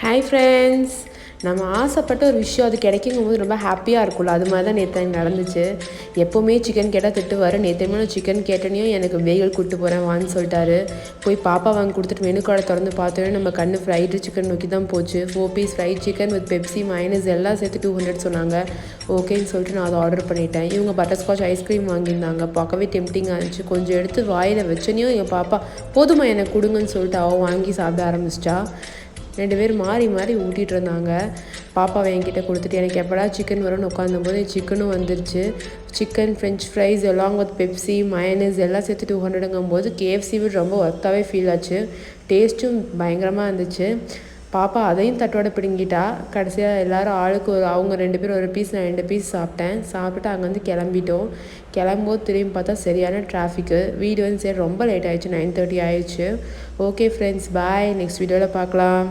Hi friends. நம்ம ஆசைப்பட்ட ஒரு விஷயம் அது கிடைக்கும்போது ரொம்ப ஹாப்பியாக இருக்கும்ல, அது மாதிரி தான் நேற்று நடந்துச்சு. எப்போவுமே சிக்கன் கேட்டால் திட்டுவார். நேற்றுமே நான் சிக்கன் கேட்டனையும் எனக்கு பேகல் கூப்பிட்டு போகிறேன் வான்னு சொல்லிட்டாரு. போய் பாப்பா வாங்கி கொடுத்துட்டு மெனு கார்டை திறந்து பார்த்தோன்னே நம்ம கண்ணு ஃப்ரைடு சிக்கன் நோக்கி தான் போச்சு. 4 piece fried chicken with Pepsi minus எல்லாம் சேர்த்து 200 சொன்னாங்க. ஓகேன்னு சொல்லிட்டு நான் அதை ஆர்டர் பண்ணிட்டேன். இவங்க பட்டர்ஸ்காட்ச் ஐஸ்கிரீம் வாங்கியிருந்தாங்க. பார்க்கவே டெம்டிங்காக இருந்துச்சு. கொஞ்சம் எடுத்து வாயில் வச்சனையும் எங்கள் பாப்பா போதுமா எனக்கு கொடுங்கன்னு சொல்லிட்டு அவள் வாங்கி சாப்பிட ஆரம்பிச்சிட்டா. 2 பேர் மாறி மாறி ஊட்டிகிட்டு இருந்தாங்க. பாப்பாவை என்கிட்ட கொடுத்துட்டு எனக்கு எப்படா சிக்கன் வரும்னு உட்காந்தம்போது சிக்கனும் வந்துருச்சு. சிக்கன் ஃப்ரெஞ்ச் ஃப்ரைஸ் எல்லாம் வித் பெப்சி மயனஸ் எல்லாம் சேர்த்து 200ங்கும்போது கேஎஃப்சி விட ரொம்ப ஒர்த்தாகவே ஃபீல் ஆச்சு. டேஸ்ட்டும் பயங்கரமாக இருந்துச்சு. பாப்பா அதையும் தட்டோட பிடுங்கிட்டா. கடைசியாக எல்லோரும் ஆளுக்கு அவங்க 2 பேர் ஒரு பீஸ், நான் 2 பீஸ் சாப்பிட்டேன். சாப்பிட்டு அங்கேருந்து கிளம்பிட்டோம். கிளம்பும்போது திரும்பி பார்த்தா சரியான டிராஃபிக்கு. வீடு வந்து சரி ரொம்ப லேட் ஆகிடுச்சு. 9:30 ஆயிடுச்சு. ஓகே ஃப்ரெண்ட்ஸ், பாய். நெக்ஸ்ட் வீடியோவில் பார்க்கலாம்.